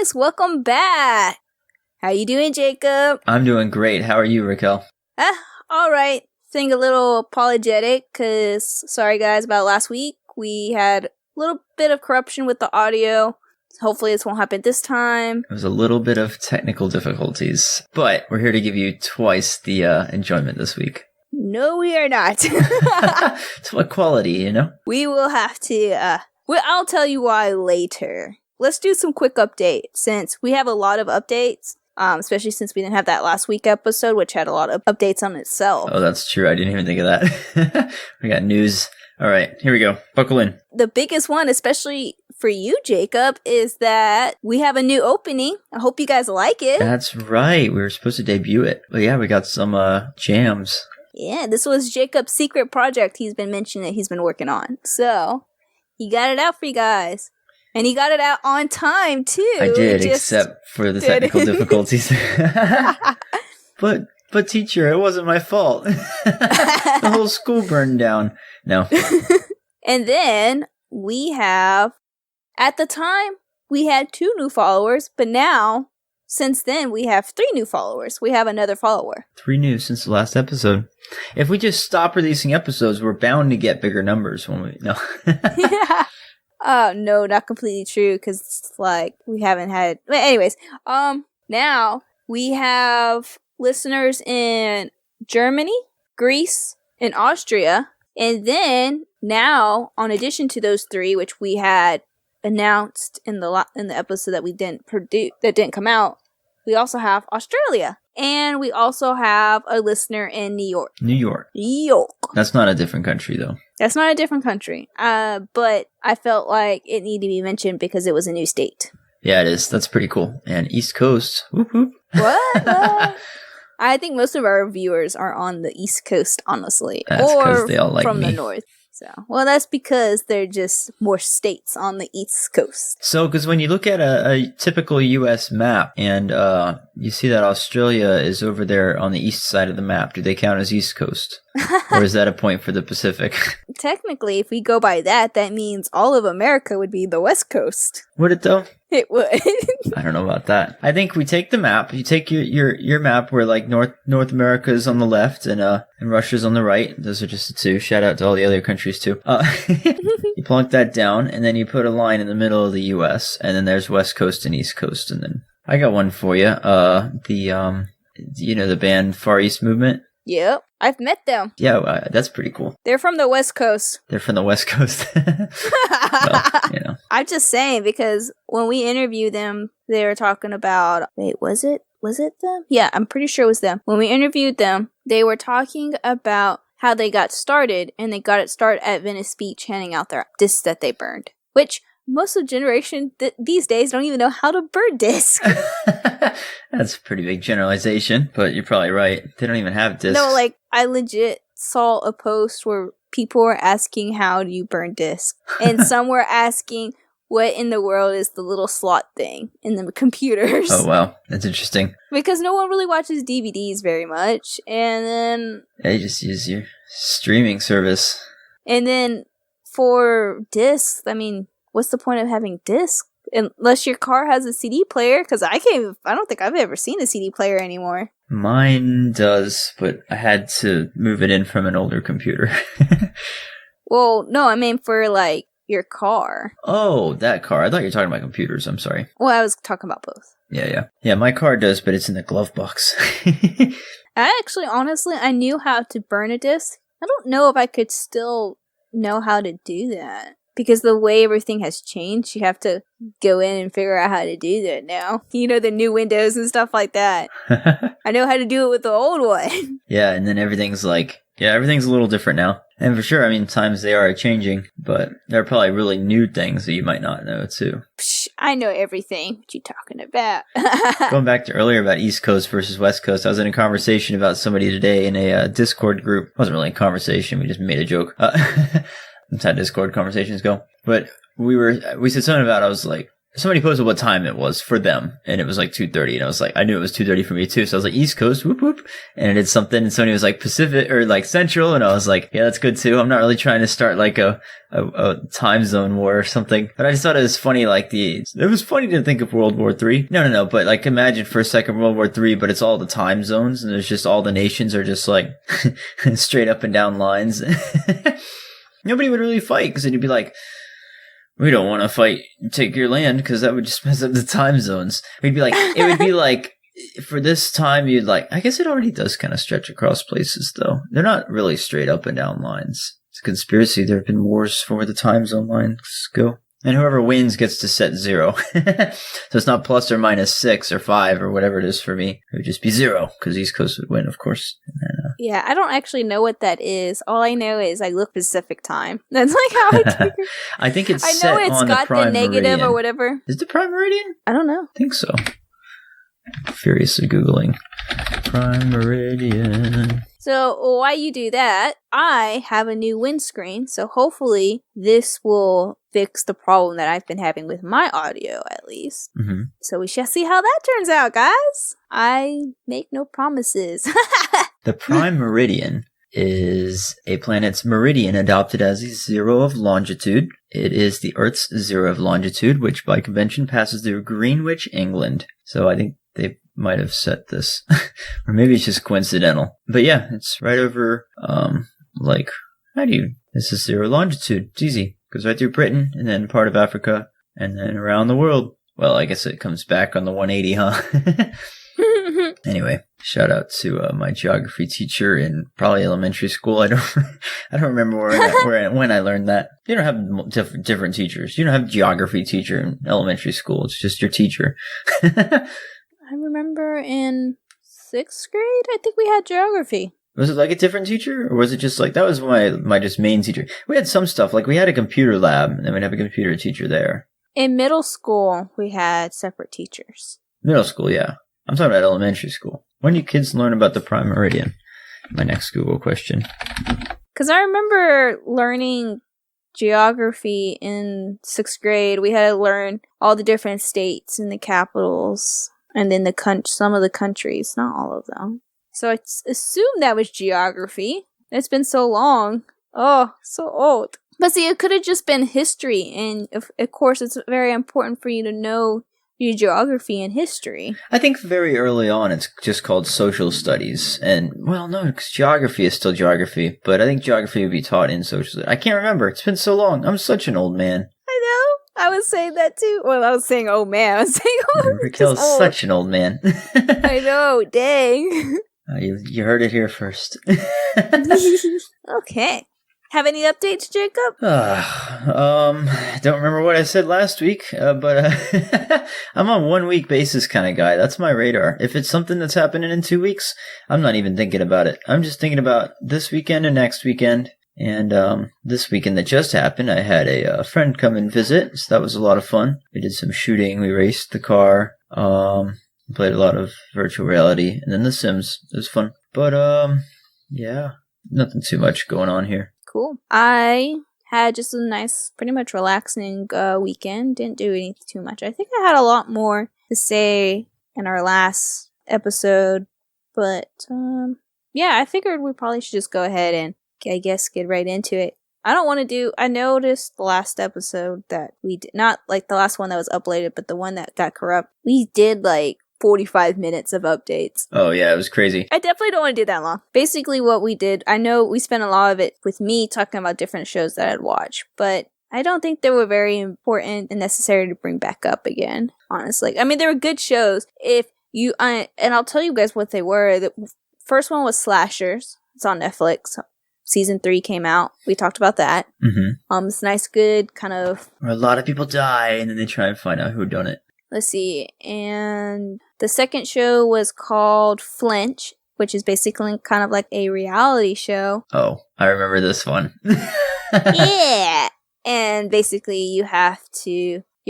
guys, welcome back. How you doing, Jacob? I'm doing great. How are you, Raquel? All right. Feeling a little apologetic because, sorry guys, about last week. We had a little bit of corruption with the audio. Hopefully this won't happen this time. It was a little bit of technical difficulties, but we're here to give you twice the enjoyment this week. No, we are not. It's what quality, you know? We will have to, I'll tell you why later. Let's do some quick updates since we have a lot of updates, especially since we didn't have that last week episode, which had a lot of updates on itself. Oh, that's true. I didn't even think of that. We got news. All right, here we go. Buckle in. The biggest one, especially for you, Jacob, is that we have a new opening. I hope you guys like it. That's right. We were supposed to debut it. But yeah, we got some jams. Yeah, this was Jacob's secret project he's been mentioning that he's been working on. So, he got it out for you guys. And he got it out on time, too. I did, except for the technical difficulties. But teacher, it wasn't my fault. The whole school burned down. No. And then we have, at the time, we had 2 new followers, but now, since then, we have 3 new followers. We have another follower. 3 new since the last episode. If we just stop releasing episodes, we're bound to get bigger numbers when we... No. Yeah. Oh, no, not completely true, because it's like, we haven't had... But anyways, now, we have listeners in Germany, Greece, and Austria, and then, now, in addition to those 3, which we had announced in the episode that we didn't produce, that didn't come out, we also have Australia. And we also have a listener in New York. New York. That's not a different country, though. That's not a different country. But I felt like it needed to be mentioned because it was a new state. Yeah, it is. That's pretty cool. And East Coast. Whoop, whoop. What? I think most of our viewers are on the East Coast, honestly. That's because they all like from me. The North. So, well, that's because they're just more states on the East Coast. So, because when you look at a typical U.S. map and you see that Australia is over there on the east side of the map, do they count as East Coast? Or is that a point for the Pacific? Technically, if we go by that, that means all of America would be the West Coast. Would it, though? It would. I don't know about that. I think we take the map. You take your map where like North America is on the left and Russia's on the right. Those are just the 2. Shout out to all the other countries too. You plunk that down and then you put a line in the middle of the U.S. and then there's West Coast and East Coast. And then I got one for you. The band Far East Movement. Yep, I've met them. Yeah, that's pretty cool. They're from the West Coast. They're from the West Coast. Well, I'm just saying because when we interviewed them, they were talking about... Wait, was it them? Yeah, I'm pretty sure it was them. When we interviewed them, they were talking about how they got started, and they got it started at Venice Beach handing out their discs that they burned. Which... most of the generation these days don't even know how to burn discs. That's a pretty big generalization, but you're probably right. They don't even have discs. No, like, I legit saw a post where people were asking how do you burn discs. And some were asking what in the world is the little slot thing in the computers. Oh, wow. That's interesting. Because no one really watches DVDs very much. And then... yeah, you just use your streaming service. And then for discs, I mean... what's the point of having discs? Unless your car has a CD player, because I don't think I've ever seen a CD player anymore. Mine does, but I had to move it in from an older computer. Well, no, I mean for, like, your car. Oh, that car. I thought you were talking about computers. I'm sorry. Well, I was talking about both. Yeah. Yeah, my car does, but it's in the glove box. Honestly, I knew how to burn a disc. I don't know if I could still know how to do that. Because the way everything has changed, you have to go in and figure out how to do that now. You know, the new Windows and stuff like that. I know how to do it with the old one. Yeah, and then everything's a little different now. And for sure, I mean, times they are changing, but there are probably really new things that you might not know, too. Psh, I know everything. What you talking about? Going back to earlier about East Coast versus West Coast, I was in a conversation about somebody today in a Discord group. It wasn't really a conversation, we just made a joke. That's how Discord conversations go. But we said something about, I was like, somebody posted what time it was for them, and it was like 2:30, and I was like, I knew it was 2:30 for me too, so I was like, East Coast, whoop whoop, and it did something, and somebody was like Pacific or like Central, and I was like, yeah, that's good too. I'm not really trying to start like a time zone war or something, but I just thought it was funny, like it was funny to think of World War III. No, but like imagine for a second World War III, but it's all the time zones, and there's just all the nations are just like straight up and down lines. Nobody would really fight, because then you'd be like, we don't want to fight and take your land, because that would just mess up the time zones. It would be like, for this time, you'd like, I guess it already does kind of stretch across places, though. They're not really straight up and down lines. It's a conspiracy. There have been wars for where the time zone lines go. And whoever wins gets to set 0. So it's not plus or minus 6 or 5 or whatever it is for me. It would just be 0, because East Coast would win, of course. And then, yeah, I don't actually know what that is. All I know is I look Pacific time. That's like how I figure. I think it's I set know it's on got the negative meridian. or whatever. Is the prime meridian? I don't know. I think so. Furiously Googling. Prime meridian. So while you do that, I have a new windscreen, so hopefully this will fix the problem that I've been having with my audio, at least. Mm-hmm. So we shall see how that turns out, guys. I make no promises. The prime meridian is a planet's meridian adopted as the 0 of longitude. It is the Earth's 0 of longitude, which by convention passes through Greenwich, England. So I think they might have set this, or maybe it's just coincidental. But yeah, it's right over, this is 0 longitude. It's easy. Goes right through Britain, and then part of Africa, and then around the world. Well, I guess it comes back on the 180, huh? Anyway, shout out to my geography teacher in probably elementary school. I don't remember when I learned that. You don't have different teachers. You don't have a geography teacher in elementary school. It's just your teacher. I remember in 6th grade, I think we had geography. Was it like a different teacher, or was it just like, that was my just main teacher? We had some stuff, like we had a computer lab, and then we'd have a computer teacher there. In middle school, we had separate teachers. Middle school, yeah. I'm talking about elementary school. When do you kids learn about the prime meridian? My next Google question. Because I remember learning geography in 6th grade. We had to learn all the different states and the capitals, and then some of the countries, not all of them. So I assume that was geography. It's been so long. Oh, so old. But see, it could have just been history, and of course it's very important for you to know your geography and history. I think very early on it's just called social studies. And, well, no, because geography is still geography, but I think geography would be taught in social studies. I can't remember. It's been so long. I'm such an old man. I know. I was saying that too. Well, I was saying, oh man. I was saying, oh, Raquel's such an old man. I know. Dang. You heard it here first. Okay. Have any updates, Jacob? Don't remember what I said last week, but I'm on 1 week basis kind of guy. That's my radar. If it's something that's happening in 2 weeks, I'm not even thinking about it. I'm just thinking about this weekend and next weekend. And this weekend that just happened, I had a friend come and visit, so that was a lot of fun. We did some shooting. We raced the car. Played a lot of virtual reality, and then The Sims. It was fun. But yeah, nothing too much going on here. Cool. I had just a nice, pretty much relaxing weekend. Didn't do anything too much. I think I had a lot more to say in our last episode, but yeah, I figured we probably should just go ahead and, I guess, get right into it. I noticed the last episode that we did, not like the last one that was uploaded, but the one that got corrupt, we did like 45 minutes of updates. Oh yeah, it was crazy. I definitely don't want to do that long. Basically what we did, I know we spent a lot of it with me talking about different shows that I'd watched, but I don't think they were very important and necessary to bring back up again, honestly. I mean, they were good shows. And I'll tell you guys what they were. The first one was Slashers. It's on Netflix. Season 3 came out. We talked about that. Mm-hmm. It's nice, good, kind of... Where a lot of people die, and then they try and find out who done it. Let's see. And the second show was called Flinch, which is basically kind of like a reality show. Oh, I remember this one. Yeah! And basically you're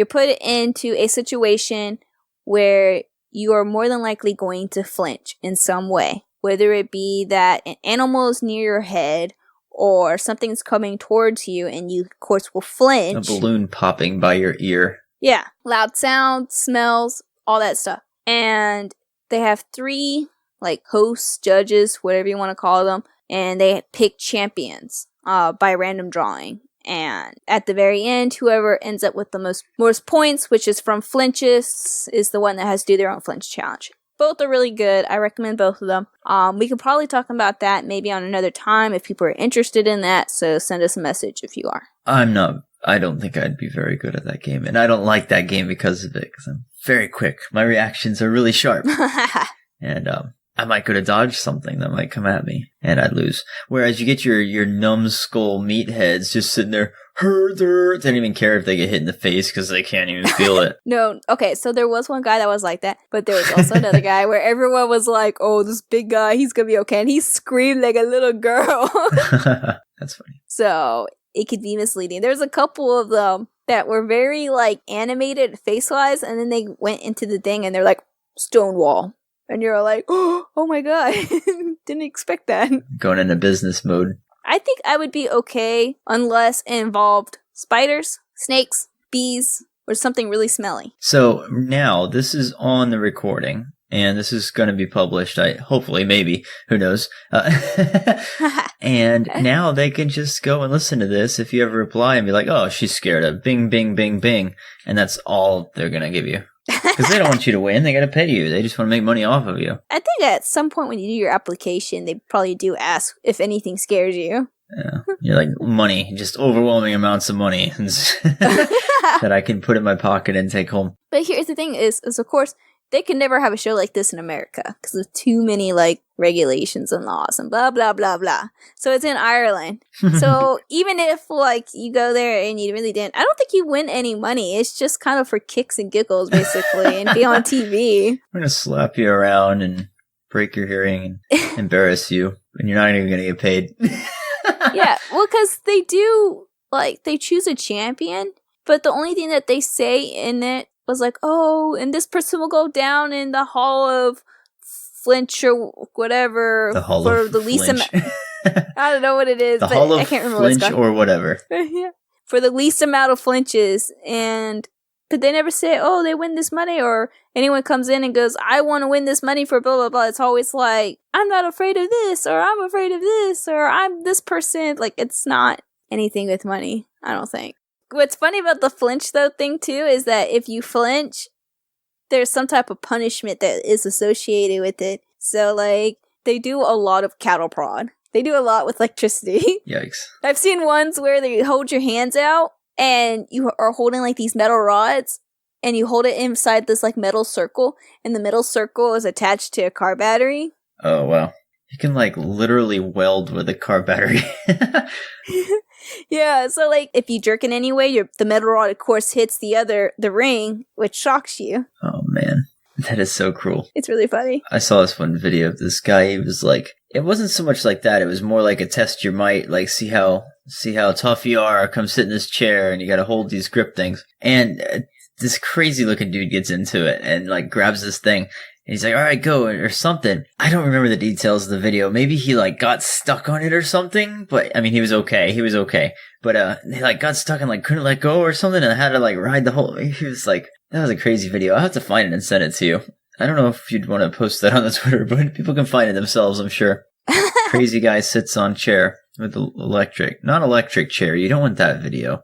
put into a situation where you are more than likely going to flinch in some way. Whether it be that an animal is near your head or something's coming towards you and you, of course, will flinch. A balloon popping by your ear. Yeah, loud sounds, smells, all that stuff. And they have 3 like hosts, judges, whatever you want to call them, and they pick champions by random drawing. And at the very end, whoever ends up with the most points, which is from flinches, is the one that has to do their own flinch challenge. Both are really good. I recommend both of them. We could probably talk about that maybe on another time if people are interested in that. So send us a message if you are. I'm not. I don't think I'd be very good at that game. And I don't like that game because of it, because I'm very quick. My reactions are really sharp. And I might go to dodge something that might come at me, and I'd lose. Whereas you get your numbskull meatheads just sitting there, they don't even care if they get hit in the face because they can't even feel it. No, okay, so there was one guy that was like that, but there was also another guy where everyone was like, oh, this big guy, he's gonna be okay, and he screamed like a little girl. That's funny. So it could be misleading. There's a couple of them that were very like animated face-wise, and then they went into the thing and they're like, Stonewall. And you're like, oh my god, didn't expect that. Going into business mode. I think I would be okay unless it involved spiders, snakes, bees, or something really smelly. So now this is on the recording, and this is going to be published. Hopefully, maybe, who knows? And now they can just go and listen to this. If you ever reply and be like, "Oh, she's scared of Bing, Bing, Bing, Bing," and that's all they're going to give you. Because they don't want you to win. They got to pay you. They just want to make money off of you. I think at some point when you do your application, they probably do ask if anything scares you. Yeah. You're like, money. Just overwhelming amounts of money that I can put in my pocket and take home. But here's the thing is of course, they can never have a show like this in America because of too many like regulations and laws and blah, blah, blah, blah. So it's in Ireland. So even if like you go there and you really didn't, I don't think you win any money. It's just kind of for kicks and giggles basically and be on TV. I'm going to slap you around and break your hearing and embarrass you, and you're not even going to get paid. Yeah, well, because they do, like, they choose a champion, but the only thing that they say in it was like, oh, and this person will go down in the Hall of Flinch or whatever. The Hall for of the least Flinch. I don't know what it is, The but Hall of I can't remember what it's Flinch called. or whatever. Yeah. For the least amount of flinches, but they never say, oh, they win this money, or anyone comes in and goes, I want to win this money for blah, blah, blah. It's always like, I'm not afraid of this, or I'm afraid of this, or I'm this person. Like, it's not anything with money, I don't think. What's funny about the flinch, though, thing, too, is that if you flinch, there's some type of punishment that is associated with it. So, like, they do a lot of cattle prod. They do a lot with electricity. Yikes. I've seen ones where they hold your hands out, and you are holding like these metal rods, and you hold it inside this like metal circle, and the metal circle is attached to a car battery. Oh, wow. You can like literally weld with a car battery. Yeah, so like if you jerk in any way, the metal rod of course hits the ring, which shocks you. Oh, man. That is so cruel. It's really funny. I saw this one video of this guy. He was like, it wasn't so much like that. It was more like a test your might, like see how tough you are. Come sit in this chair and you got to hold these grip things. And this crazy looking dude gets into it and like grabs this thing. And he's like, all right, go, or something. I don't remember the details of the video. Maybe he like got stuck on it or something. But I mean, he was okay. But he like got stuck and like couldn't let go or something, and had to like ride the whole. He was like, that was a crazy video. I'll have to find it and send it to you. I don't know if you'd want to post that on the Twitter, but people can find it themselves, I'm sure. Crazy guy sits on chair with the non-electric chair. You don't want that video.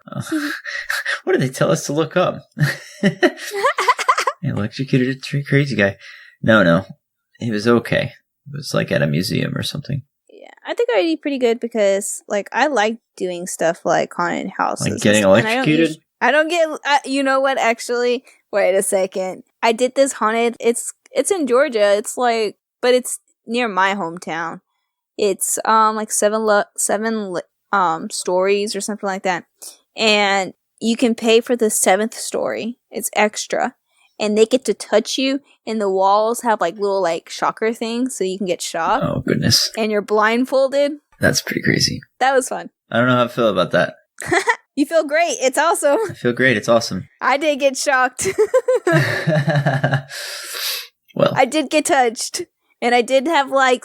What did they tell us to look up? They electrocuted a crazy guy. No. He was okay. It was like at a museum or something. Yeah, I think I'd be pretty good because like I like doing stuff like haunted houses. Like getting electrocuted? I don't get, you know what, actually, wait a second. I did this haunted, it's in Georgia, it's like, but it's near my hometown. It's, like seven stories or something like that. And you can pay for the 7th story. It's extra. And they get to touch you, and the walls have like little like shocker things so you can get shocked. Oh, goodness. And you're blindfolded. That's pretty crazy. That was fun. I don't know how I feel about that. You feel great. It's awesome. I feel great. It's awesome. I did get shocked. Well, I did get touched. And I did have like,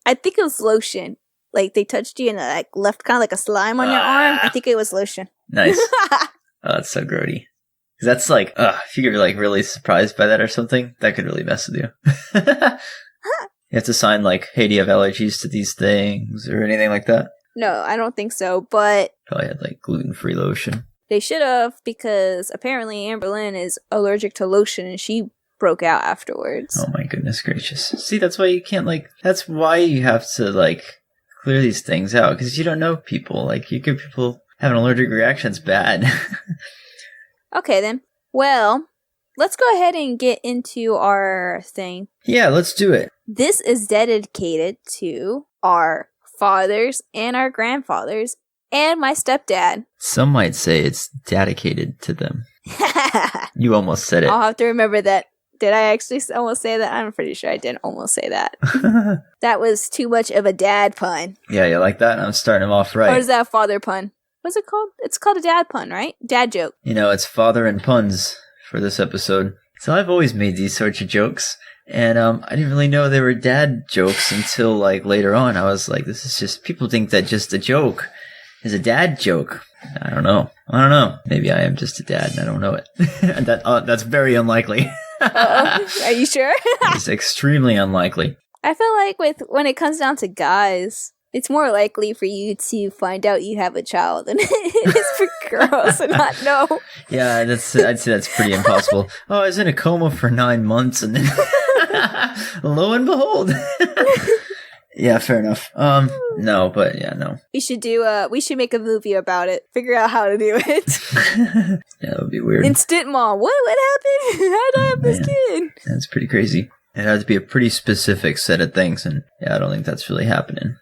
I think it was lotion. Like they touched you and like left kind of like a slime on your arm. I think it was lotion. Nice. Oh, that's so grody. Because that's like, if you get like really surprised by that or something, that could really mess with you. You have to sign like, hey, do you have allergies to these things or anything like that? No, I don't think so, but Probably had like gluten-free lotion. they should have, because apparently Amberlynn is allergic to lotion and she broke out afterwards. Oh my goodness gracious. See, that's why you can't like, that's why you have to like clear these things out, because you don't know people. Like, you give people have an allergic reaction, it's bad. Okay then. Well, let's go ahead and get into our thing. Yeah, let's do it. This is dedicated to our fathers and our grandfathers and my stepdad. Some might say it's dedicated to them. You almost said it. I'll have to remember that. Did I actually almost say that? I'm pretty sure I didn't almost say that. That was too much of a dad pun. Yeah, you like that? I'm starting them off right. Or is that a father pun? What's it called? It's called a dad pun, right? Dad joke. You know, it's father and puns for this episode. So I've always made these sorts of jokes. And I didn't really know they were dad jokes until like later on. I was like, this is just, people think that just a joke is a dad joke. I don't know. Maybe I am just a dad and I don't know it. That's very unlikely. Uh-oh. Are you sure? It's extremely unlikely. I feel like when it comes down to guys, it's more likely for you to find out you have a child than it is for girls to not know. Yeah, I'd say that's pretty impossible. Oh, I was in a coma for 9 months and then lo and behold. Yeah, fair enough. No, but yeah, no. We should make a movie about it. Figure out how to do it. Yeah, that would be weird. Instant mom. What happened? How did I have this kid? That's pretty crazy. It has to be a pretty specific set of things, and yeah, I don't think that's really happening.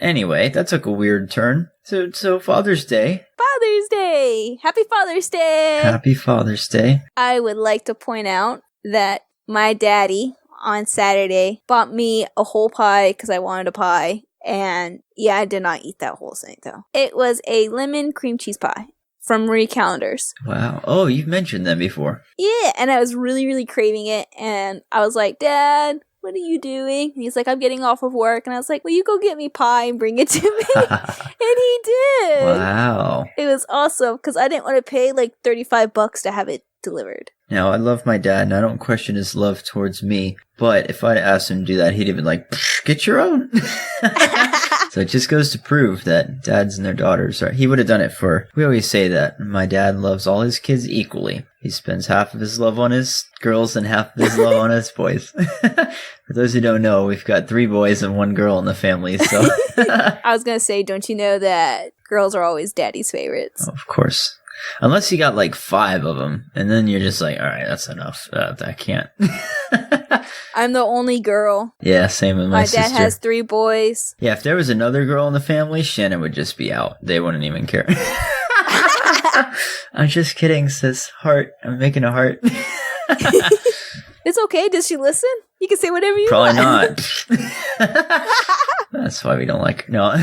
Anyway, that took a weird turn. So Father's Day. Father's Day! Happy Father's Day! Happy Father's Day. I would like to point out that my daddy on Saturday bought me a whole pie because I wanted a pie. And yeah, I did not eat that whole thing though. It was a lemon cream cheese pie from Marie Callender's. Wow. Oh, you've mentioned them before. Yeah, and I was really, really craving it. And I was like, Dad, what are you doing? And he's like, I'm getting off of work. And I was like, will you go get me pie and bring it to me? And he did. Wow. It was awesome because I didn't want to pay like $35 to have it delivered. Now, I love my dad, and I don't question his love towards me, but if I'd asked him to do that, he'd have been like, get your own. So it just goes to prove that dads and their daughters he would have done it we always say that my dad loves all his kids equally. He spends half of his love on his girls and half of his love on his boys. For those who don't know, we've got 3 boys and 1 girl in the family, so. I was going to say, don't you know that girls are always daddy's favorites? Oh, of course. Unless you got like 5 of them, and then you're just like, all right, that's enough. I can't. I'm the only girl. Yeah, same with my sister. My dad has 3 boys. Yeah, if there was another girl in the family, Shannon would just be out. They wouldn't even care. I'm just kidding, sis. Heart. I'm making a heart. It's okay. Does she listen? You can say whatever you Probably want. not. That's why we don't like her. No,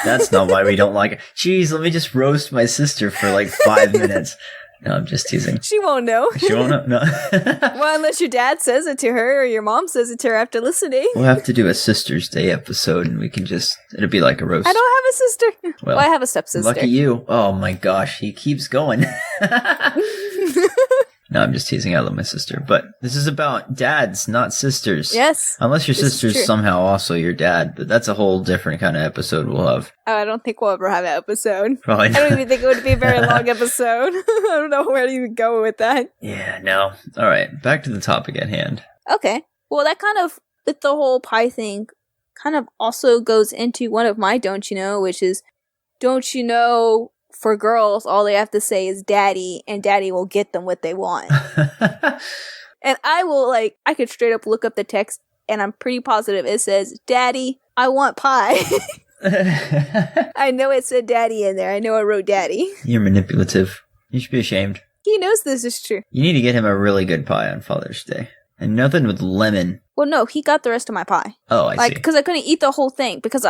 that's not why we don't like her. Jeez, let me just roast my sister for like 5 minutes. No, I'm just teasing. She won't know. She won't know. No. Well, unless your dad says it to her or your mom says it to her after listening. We'll have to do a Sister's Day episode, and we can it'll be like a roast. I don't have a sister. Well, I have a stepsister. Lucky you. Oh my gosh, he keeps going. No, I'm just teasing. I love my sister. But this is about dads, not sisters. Yes. Unless your sister's somehow also your dad. But that's a whole different kind of episode we'll have. Oh, I don't think we'll ever have that episode. Probably not. I don't even think it would be a very long episode. I don't know where to even go with that. Yeah, no. All right, back to the topic at hand. Okay. Well, that kind of, with the whole pie thing, kind of also goes into one of my don't you know, which is, don't you know, for girls, all they have to say is daddy, and daddy will get them what they want. And I could straight up look up the text, and I'm pretty positive it says, Daddy, I want pie. I know it said daddy in there. I know I wrote daddy. You're manipulative. You should be ashamed. He knows this is true. You need to get him a really good pie on Father's Day. And nothing with lemon. Well, no, he got the rest of my pie. Oh, I see. Because I couldn't eat the whole thing. Because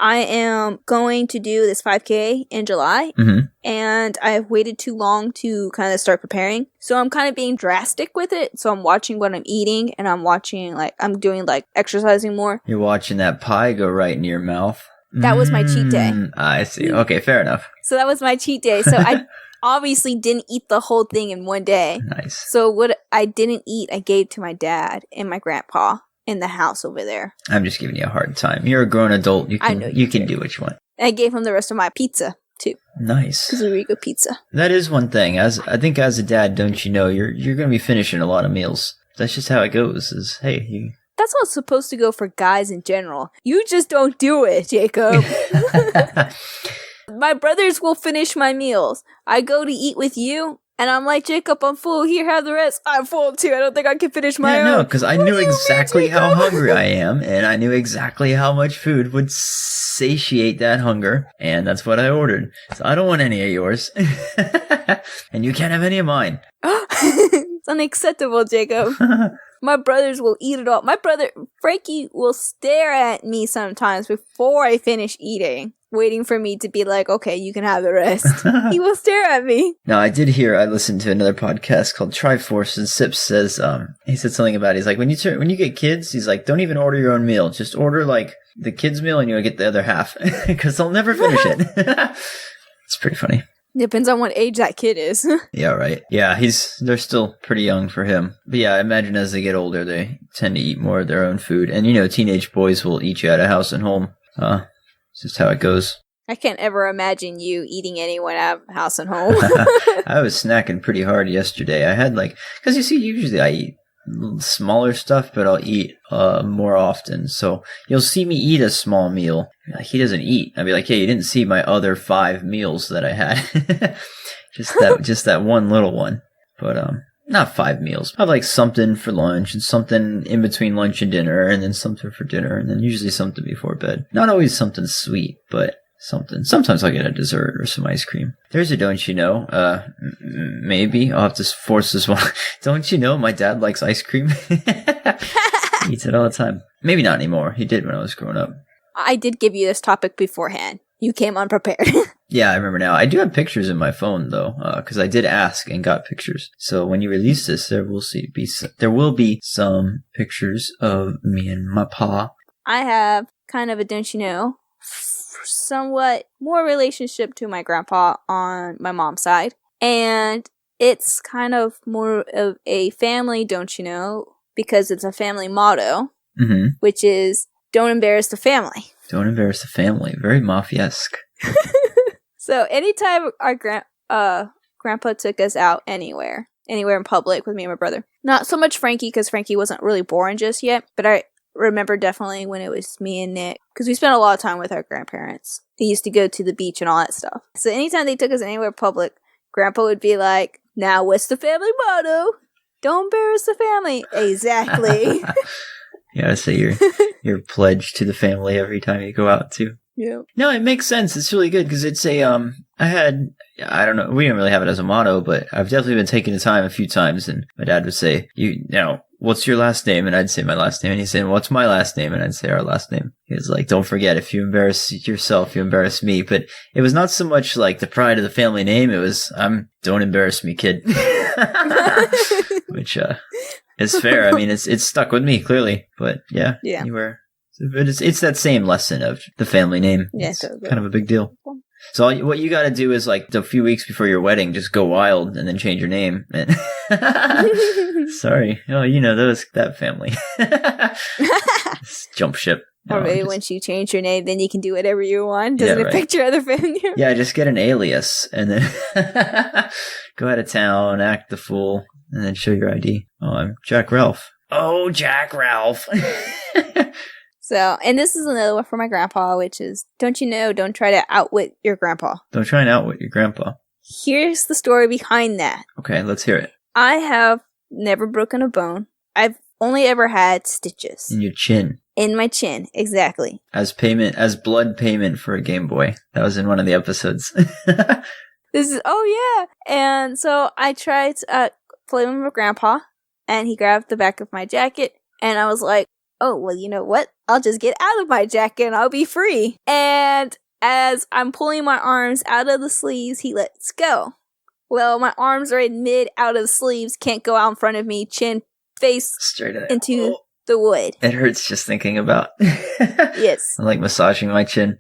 I am going to do this 5K in July, and I've waited too long to kind of start preparing. So I'm kind of being drastic with it. So I'm watching what I'm eating, and I'm doing exercising more. You're watching that pie go right in your mouth. That was my cheat day. I see. Okay, fair enough. So that was my cheat day. So obviously didn't eat the whole thing in one day. Nice. So what I didn't eat, I gave to my dad and my grandpa in the house over there. I'm just giving you a hard time. You're a grown adult. I know you can do what you want. And I gave him the rest of my pizza too. Nice. Zurigo pizza. That is one thing. I think as a dad, don't you know, you're going to be finishing a lot of meals. That's just how it goes. Is hey, That's how it's supposed to go for guys in general. You just don't do it, Jacob. My brothers will finish my meals. I go to eat with you, and I'm like, Jacob, I'm full. Here, have the rest. I'm full too. I don't think I can finish my own. No, because I knew exactly how hungry I am, and I knew exactly how much food would satiate that hunger, and that's what I ordered. So I don't want any of yours. And you can't have any of mine. It's unacceptable, Jacob. My brothers will eat it all. My brother, Frankie, will stare at me sometimes before I finish eating, waiting for me to be like, okay, you can have the rest. He will stare at me. No, I listened to another podcast called Triforce, and Sips says, he said something about, he's like, when you get kids, he's like, don't even order your own meal. Just order like the kids' meal and you'll get the other half because they'll never finish it. It's pretty funny. Depends on what age that kid is. Yeah, right. Yeah, they're still pretty young for him. But yeah, I imagine as they get older, they tend to eat more of their own food. And teenage boys will eat you out of house and home. It's just how it goes. I can't ever imagine you eating anyone out of house and home. I was snacking pretty hard yesterday. I had because you see, usually I eat smaller stuff, but I'll eat more often. So you'll see me eat a small meal. Like, he doesn't eat. I'll be like, hey, you didn't see my other 5 meals that I had. just that one little one. But not 5 meals. I have like something for lunch and something in between lunch and dinner, and then something for dinner, and then usually something before bed. Not always something sweet, but something. Sometimes I'll get a dessert or some ice cream. There's a don't you know. Maybe I'll have to force this one. Don't you know my dad likes ice cream? He eats it all the time. Maybe not anymore. He did when I was growing up. I did give you this topic beforehand. You came unprepared. Yeah, I remember now. I do have pictures in my phone though, because I did ask and got pictures. So when you release this, there will be some pictures of me and my pa. I have kind of a don't you know, somewhat more relationship to my grandpa on my mom's side, and it's kind of more of a family don't you know, because it's a family motto, which is don't embarrass the family. Don't embarrass the family. Very mafia-esque. So anytime our grandpa took us out anywhere in public with me and my brother, not so much Frankie, because Frankie wasn't really born just yet, but I remember definitely when it was me and Nick, because we spent a lot of time with our grandparents. They used to go to the beach and all that stuff. So anytime they took us anywhere public, Grandpa would be like, now what's the family motto? Don't embarrass the family. Exactly. You gotta say your pledge to the family every time you go out too. Yeah. No, it makes sense. It's really good because it's a I don't know, we didn't really have it as a motto, but I've definitely been taking the time a few times, and my dad would say, what's your last name? And I'd say my last name, and he'd say, what's my last name? And I'd say our last name. He was like, don't forget, if you embarrass yourself, you embarrass me. But it was not so much like the pride of the family name, it was, don't embarrass me, kid. Which is fair. I mean, it's stuck with me, clearly. But yeah. You were. But it's that same lesson of the family name. Yeah, it's kind of a big deal. So what you got to do is, like, a few weeks before your wedding, just go wild and then change your name. Sorry. Oh, that family. Jump ship. Or maybe once you change your name, then you can do whatever you want. Doesn't affect your other family. Yeah, just get an alias and then go out of town, act the fool, and then show your ID. Oh, I'm Jack Ralph. Oh, Jack Ralph. So, and this is another one for my grandpa, which is, don't try to outwit your grandpa. Don't try and outwit your grandpa. Here's the story behind that. Okay, let's hear it. I have never broken a bone. I've only ever had stitches. In your chin. In my chin, exactly. As blood payment for a Game Boy. That was in one of the episodes. And so I tried to play with my grandpa, and he grabbed the back of my jacket, and I was like, oh, well, you know what? I'll just get out of my jacket and I'll be free. And as I'm pulling my arms out of the sleeves, he lets go. Well, my arms are in mid out of the sleeves, can't go out in front of me, chin, face straight into the wood. It hurts just thinking about. Yes. I like massaging my chin.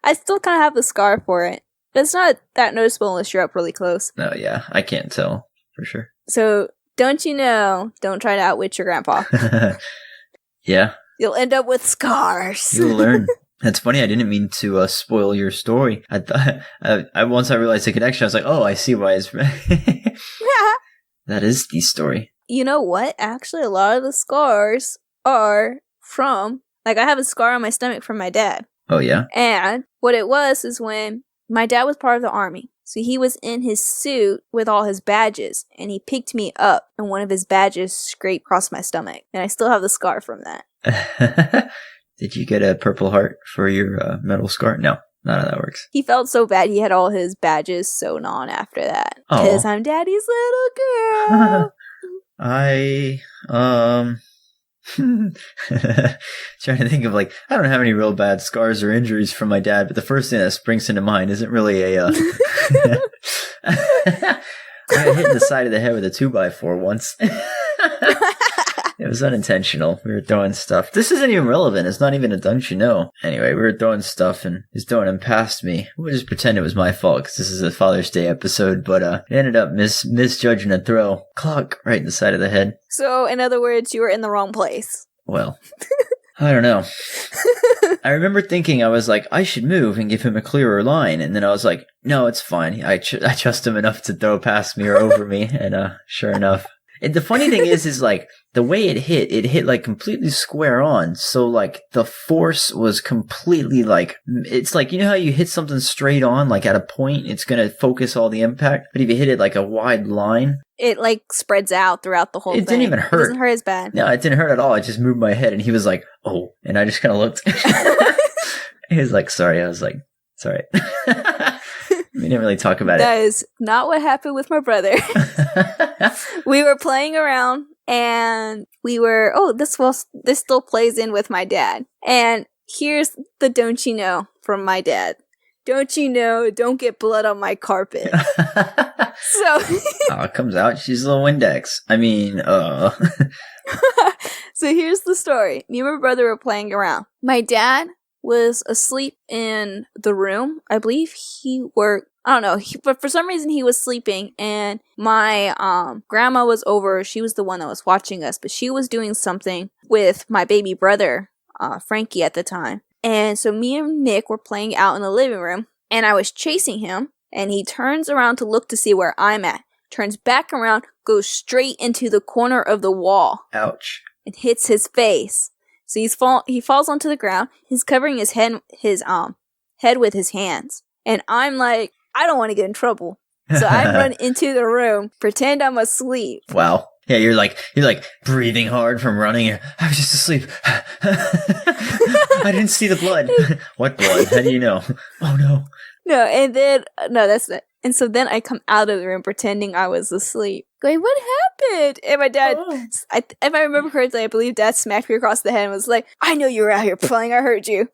I still kind of have the scar for it. But it's not that noticeable unless you're up really close. Oh, yeah. I can't tell for sure. So, don't you know, don't try to outwit your grandpa. Yeah. You'll end up with scars. You'll learn. That's funny. I didn't mean to spoil your story. I thought once I realized the connection, I was like, "Oh, I see why it's." That is the story. You know what? Actually, a lot of the scars are from, like, I have a scar on my stomach from my dad. Oh yeah. And what it was is when my dad was part of the army. So he was in his suit with all his badges, and he picked me up, and one of his badges scraped across my stomach. And I still have the scar from that. Did you get a Purple Heart for your metal scar? No, not how that works. He felt so bad he had all his badges sewn on after that. Aw. Because I'm daddy's little girl. Trying to think of, like, I don't have any real bad scars or injuries from my dad, but the first thing that springs into mind isn't really a I got hit in the side of the head with a 2x4 once. It was unintentional. We were throwing stuff. This isn't even relevant. It's not even a don't you know. Anyway, we were throwing stuff and he's throwing them past me. We'll just pretend it was my fault because this is a Father's Day episode, but it ended up misjudging a throw. Clock right in the side of the head. So, in other words, you were in the wrong place. Well, I don't know. I remember thinking, I was like, I should move and give him a clearer line. And then I was like, no, it's fine. I trust him enough to throw past me or over me. And sure enough. And the funny thing is like, the way it hit like completely square on. So like the force was completely like, it's like, you know how you hit something straight on, like at a point, it's going to focus all the impact. But if you hit it like a wide line, it like spreads out throughout the whole thing. It didn't even hurt. It doesn't hurt as bad. No, it didn't hurt at all. I just moved my head and he was like, oh, and I just kind of looked. He was like, sorry. I was like, sorry. We didn't really talk about That is not what happened with my brother. We were playing around and we were, this still plays in with my dad. And here's the don't you know from my dad. Don't you know, don't get blood on my carpet. So it comes out. She's a little Windex. I mean, So here's the story. Me and my brother were playing around. My dad was asleep in the room. I believe he worked, I don't know, but for some reason he was sleeping, and my grandma was over. She was the one that was watching us, but she was doing something with my baby brother, Frankie, at the time. And so me and Nick were playing out in the living room, and I was chasing him, and he turns around to look to see where I'm at, turns back around, goes straight into the corner of the wall. Ouch. And hits his face. So he falls onto the ground. He's covering his head with his hands. And I'm like, I don't want to get in trouble. So I run into the room, pretend I'm asleep. Wow. Yeah, you're like breathing hard from running. I was just asleep. I didn't see the blood. What blood? How do you know? Oh no. No, that's not. And so then I come out of the room pretending I was asleep. Going, what happened? And my dad, if I remember correctly, I believe Dad smacked me across the head and was like, I know you were out here playing, I heard you.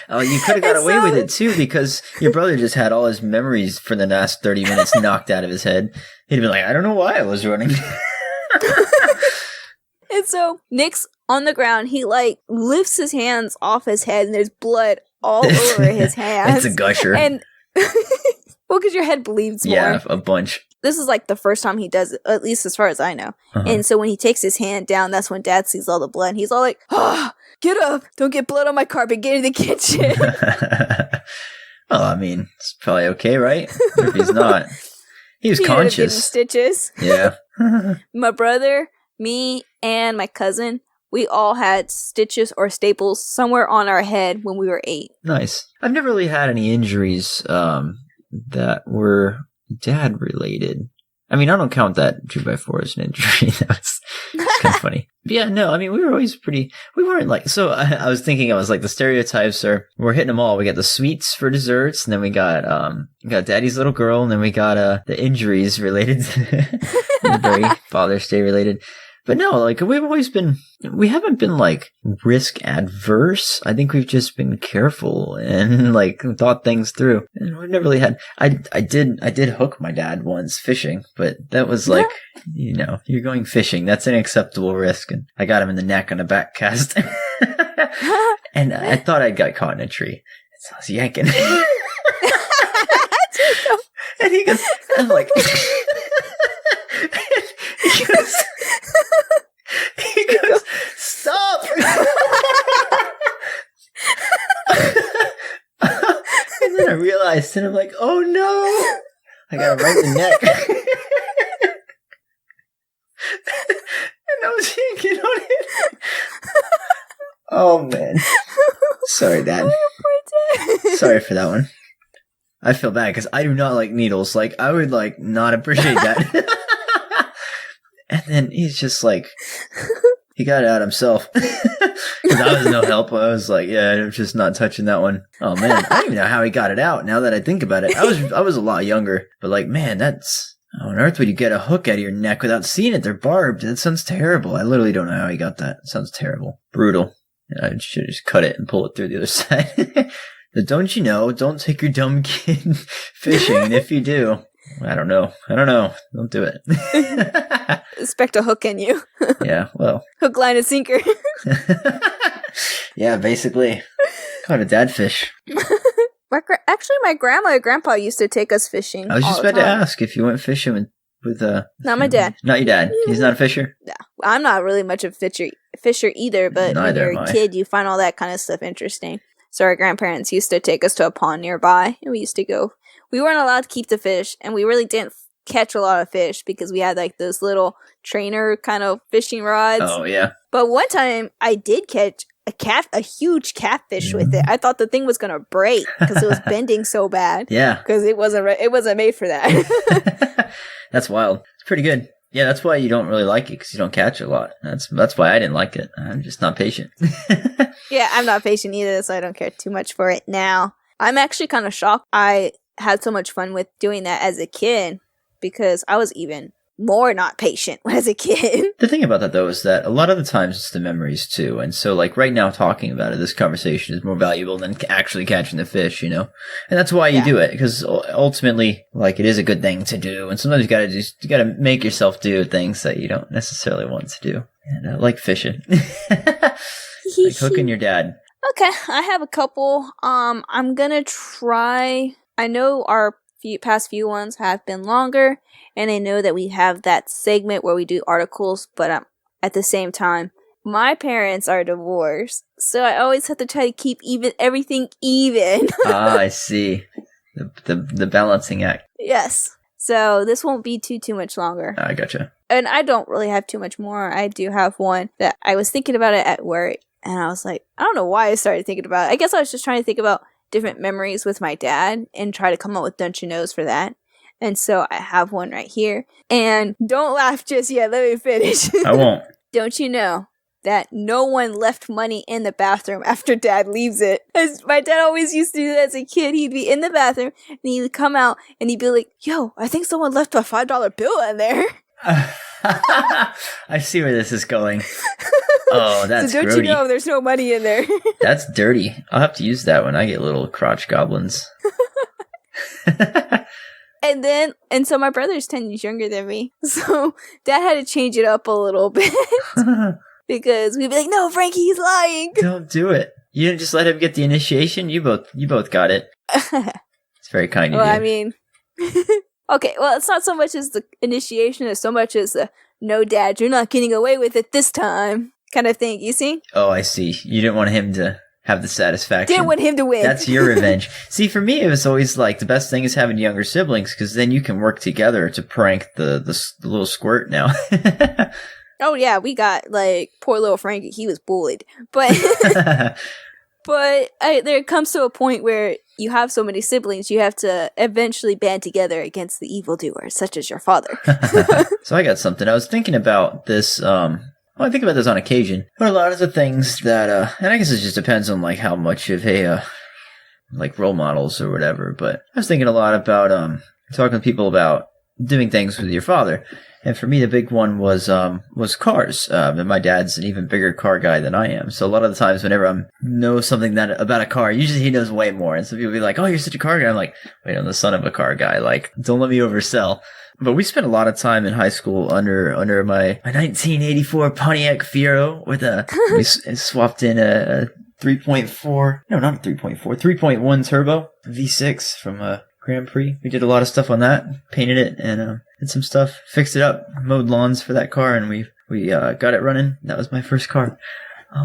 Oh, you could have got away with it too, because your brother just had all his memories for the last 30 minutes knocked out of his head. He'd be like, I don't know why I was running. And so Nick's on the ground. He like lifts his hands off his head and there's blood all over his hands. It's a gusher. And well, because your head bleeds more. Yeah, a bunch. This is like the first time he does it, at least as far as I know. And so when he takes his hand down, that's when Dad sees all the blood. And he's all like, get up. Don't get blood on my carpet. Get in the kitchen. Well, I mean, it's probably okay, right? If he's not. He was conscious. Stitches. Yeah. My brother, me, and my cousin, we all had stitches or staples somewhere on our head when we were 8. Nice. I've never really had any injuries that were dad related. I mean, I don't count that 2x4 as an injury. That's kind of funny. But yeah, no, I mean, we were always we weren't like, so I was thinking, I was like, the stereotypes we're hitting them all. We got the sweets for desserts, and then we got Daddy's little girl, and then we got the injuries related to very Father's Day related. But no, like, we haven't been like risk adverse. I think we've just been careful and like thought things through. And we've never really had, I did hook my dad once fishing, but that was like, you're going fishing. That's an acceptable risk. And I got him in the neck on a back cast. And I thought I got caught in a tree. So I was yanking. And he goes, I'm like, he goes, stop. And then I realized, and I'm like, oh no, I got it right in the neck. And I was yanking on it. Oh man. Sorry, Dad. Sorry for that one. I feel bad because I do not like needles. Like, I would like not appreciate that. And then he's just like, he got it out himself. Because I was no help. I was like, yeah, I'm just not touching that one. Oh man, I don't even know how he got it out. Now that I think about it, I was a lot younger. But like, man, how on earth would you get a hook out of your neck without seeing it? They're barbed. That sounds terrible. I literally don't know how he got that. It sounds terrible, brutal. I should just cut it and pull it through the other side. But don't you know? Don't take your dumb kid fishing. And if you do, I don't know. Don't do it. Expect a hook in you. Yeah, well. Hook, line, and sinker. Yeah, basically. Caught a dad fish. Actually, my grandma and grandpa used to take us fishing. I was just about to ask if you went fishing with not my dad. Not your dad. He's not a fisher? Yeah. I'm not really much of a fisher either, but Neither when you're a kid, you find all that kind of stuff interesting. So our grandparents used to take us to a pond nearby, and we used to go. We weren't allowed to keep the fish, and we really didn't catch a lot of fish because we had like those little trainer kind of fishing rods. Oh, yeah. But one time I did catch a huge catfish with it. I thought the thing was gonna break because it was bending so bad. Yeah. Because it wasn't made for that. That's wild. It's pretty good. Yeah, that's why you don't really like it, because you don't catch a lot. That's why I didn't like it. I'm just not patient. Yeah, I'm not patient either, so I don't care too much for it now. I'm actually kind of shocked I had so much fun with doing that as a kid, because I was even more not patient as a kid. The thing about that, though, is that a lot of the times it's the memories, too. And so, like, right now, talking about it, this conversation is more valuable than actually catching the fish, you know? And that's why you do it, because ultimately, like, it is a good thing to do. And sometimes you gotta make yourself do things that you don't necessarily want to do. And like fishing. Like hooking your dad. Okay, I have a couple. I'm gonna try. I know our past few ones have been longer, and I know that we have that segment where we do articles, but at the same time, my parents are divorced, so I always have to try to keep everything even. I see. The balancing act. Yes. So this won't be too much longer. I gotcha. And I don't really have too much more. I do have one that I was thinking about it at work, and I was like, I don't know why I started thinking about it. I guess I was just trying to think about different memories with my dad and try to come up with don't you knows for that. And so I have one right here. And don't laugh just yet. Let me finish. I won't. Don't you know that no one left money in the bathroom after dad leaves it? As my dad always used to do that as a kid. He'd be in the bathroom and he would come out and he'd be like, yo, I think someone left a $5 bill in there. I see where this is going. Oh, that's so don't grody. you know there's no money in there? That's dirty. I'll have to use that when I get little crotch goblins. And so my brother's 10 years younger than me. So dad had to change it up a little bit. Because we'd be like, no, Frankie, he's lying. Don't do it. You didn't just let him get the initiation? You both got it. It's very kind of you. Well, I mean... Okay, well, it's not so much as the initiation as so much as the, no, Dad, you're not getting away with it this time kind of thing, you see? Oh, I see. You didn't want him to have the satisfaction. Didn't want him to win. That's your revenge. See, for me, it was always like the best thing is having younger siblings, because then you can work together to prank the little squirt now. Oh, yeah, we got, like, poor little Frankie, he was bullied. But... But there comes to a point where you have so many siblings, you have to eventually band together against the evildoers, such as your father. So I got something. I was thinking about this. Well, I think about this on occasion. But a lot of the things that, and I guess it just depends on like how much of a, like role models or whatever. But I was thinking a lot about talking to people about doing things with your father. And for me, the big one was cars. And my dad's an even bigger car guy than I am. So a lot of the times whenever I know something about a car, usually he knows way more. And so people be like, oh, you're such a car guy. I'm like, wait, I'm the son of a car guy. Like, don't let me oversell. But we spent a lot of time in high school under my 1984 Pontiac Fiero with we swapped in a 3.4, no, not a 3.4, 3.1 turbo V6 from Grand Prix. We did a lot of stuff on that, painted it, and did some stuff, fixed it up, mowed lawns for that car, and we got it running. That was my first car.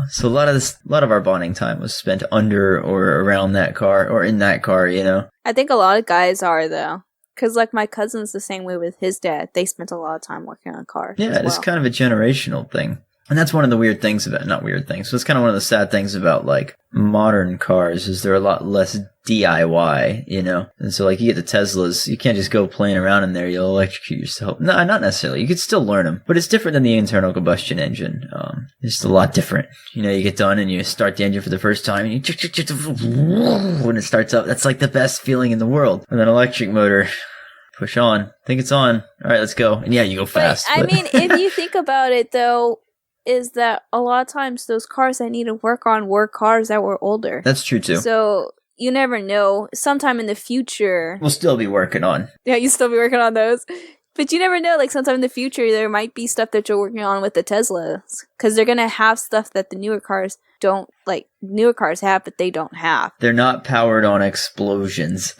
So a lot of our bonding time was spent under or around that car or in that car, you know. I think a lot of guys are though, because like my cousin's the same way with his dad. They spent a lot of time working on cars. Yeah, it's kind of a generational thing. And that's one of the weird things about, not weird things, but it's kind of one of the sad things about, like, modern cars is they're a lot less DIY, you know? And so, like, you get the Teslas, you can't just go playing around in there, you'll electrocute yourself. No, not necessarily. You could still learn them, but it's different than the internal combustion engine. It's just a lot different. You know, you get done and you start the engine for the first time and when it starts up, that's like the best feeling in the world. And then electric motor, push on, think it's on, all right, let's go. And yeah, you go fast. But I mean, if you think about it, though, is that a lot of times those cars that need to work on were cars that were older. That's true, too. So you never know. Sometime in the future... We'll still be working on. Yeah, you still be working on those. But you never know. Like, sometime in the future, there might be stuff that you're working on with the Teslas. Because they're going to have stuff that the newer cars don't... Like, newer cars have, but they don't have. They're not powered on explosions.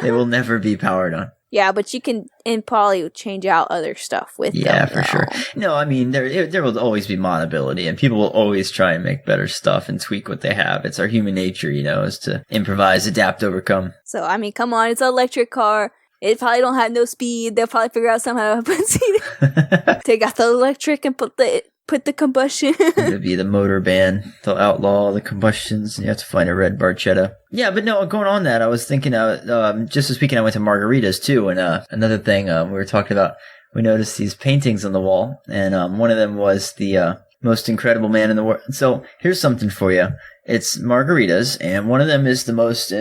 They will never be powered on. Yeah, but you can probably change out other stuff with them. Yeah, for sure. No, I mean, there will always be modability, and people will always try and make better stuff and tweak what they have. It's our human nature, you know, is to improvise, adapt, overcome. So, I mean, come on, it's an electric car. It probably don't have no speed. They'll probably figure out somehow to take out the electric and put the combustion. It'll be the motor ban. They'll outlaw the combustions, and you have to find a red Barchetta. Yeah, but no, going on that, I was thinking, just this weekend I went to Margaritas too, and another thing we were talking about, we noticed these paintings on the wall, and one of them was the most incredible man in the world. So here's something for you. It's Margaritas, and one of them is the most,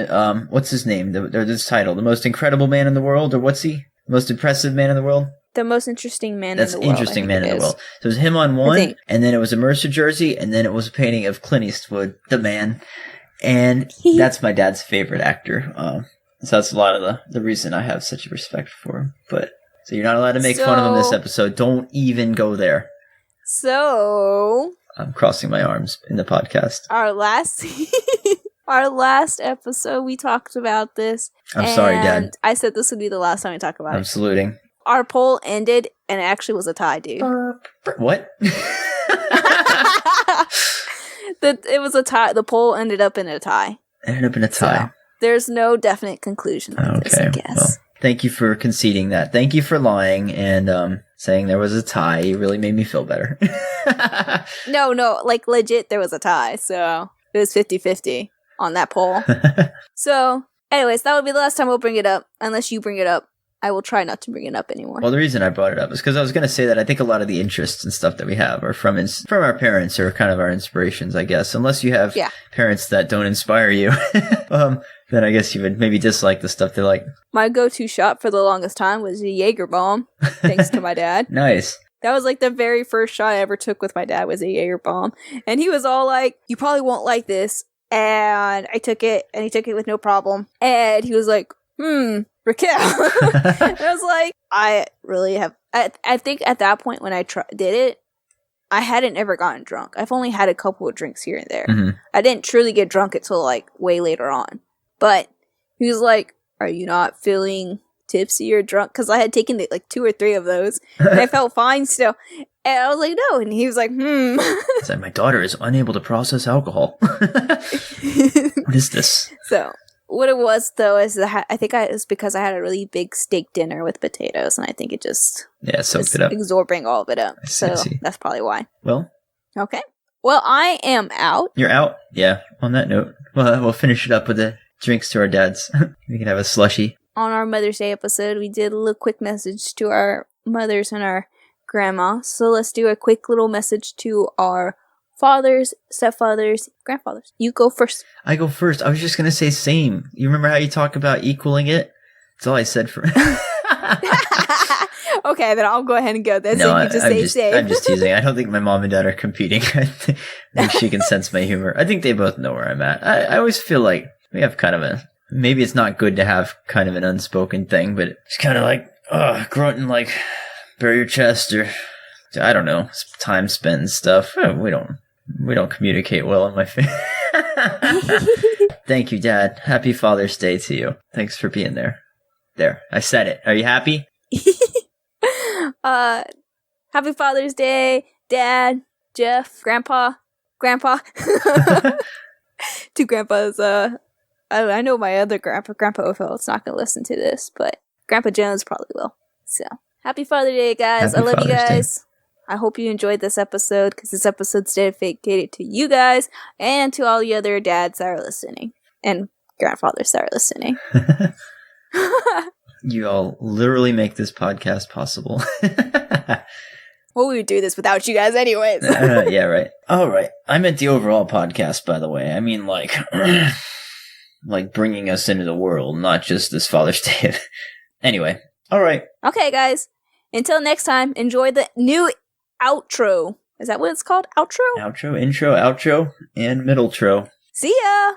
what's his name? This title, the most incredible man in the world, or what's he? Most impressive man in the world? The most interesting man That's in the world. That's interesting man in the world. So it was him on one, and then it was a Mercer jersey, and then it was a painting of Clint Eastwood, the man. And that's my dad's favorite actor. So that's a lot of the reason I have such a respect for him. But so you're not allowed to make fun of him this episode. Don't even go there. So I'm crossing my arms in the podcast. Our last episode, we talked about this. I'm sorry, Dad. I said this would be the last time we talk about it. I'm saluting. Our poll ended, and it actually was a tie, dude. What? It was a tie. The poll ended up in a tie. Ended up in a tie. So, there's no definite conclusion to this, I guess. Well, thank you for conceding that. Thank you for lying and saying there was a tie. You really made me feel better. No, like legit, there was a tie. So it was 50-50 on that poll. So, anyways, that would be the last time we'll bring it up. Unless you bring it up. I will try not to bring it up anymore. Well, the reason I brought it up is because I was going to say that I think a lot of the interests and stuff that we have are from our parents or kind of our inspirations, I guess. Unless you have parents that don't inspire you, then I guess you would maybe dislike the stuff they like. My go-to shot for the longest time was a Jaeger bomb, thanks to my dad. Nice. That was like the very first shot I ever took with my dad was a Jaeger bomb. And he was all like, you probably won't like this. And I took it, and he took it with no problem. And he was like, Raquel. And I was like, I really have. I think at that point when I did it, I hadn't ever gotten drunk. I've only had a couple of drinks here and there. Mm-hmm. I didn't truly get drunk until like way later on. But he was like, "Are you not feeling tipsy or drunk?" Because I had taken like 2 or 3 of those, and I felt fine still. And I was like, "No," and he was like, It's like, my daughter is unable to process alcohol. What is this? So. What it was, though, is that I think it was because I had a really big steak dinner with potatoes, and I think it just... Yeah, soaked it up. Absorbing all of it up. I see. That's probably why. Well. Okay. Well, I am out. You're out? Yeah, on that note. Well, we'll finish it up with the drinks to our dads. We can have a slushie. On our Mother's Day episode, we did a little quick message to our mothers and our grandma. So let's do a quick little message to our fathers, stepfathers, grandfathers. You go first. I go first. I was just going to say same. You remember how you talk about equaling it? That's all I said for... Okay, then I'll go ahead and go. That's no, you just say same. I'm just teasing. I don't think my mom and dad are competing. I think she can sense my humor. I think they both know where I'm at. I always feel like we have kind of a... Maybe it's not good to have kind of an unspoken thing, but it's kind of like, grunting like, bare your chest, or... I don't know, time spent and stuff. We don't communicate well in my family. Thank you, Dad. Happy Father's Day to you. Thanks for being there. There, I said it. Are you happy? Happy Father's Day, Dad, Jeff, Grandpa. Two grandpas. I know my other Grandpa Ofeld's not gonna listen to this, but Grandpa Jones probably will. So, happy Father's Day, guys. Happy I love you Father's Day. guys. I hope you enjoyed this episode, because this episode's dedicated to you guys and to all the other dads that are listening and grandfathers that are listening. You all literally make this podcast possible. Well, we would do this without you guys anyways. Yeah, right. All right. I meant the overall podcast, by the way. I mean, like, like bringing us into the world, not just this Father's Day. Anyway. All right. Okay, guys. Until next time, enjoy the new outro. Is that what it's called? Outro? Outro, intro, outro, and middle tro. See ya!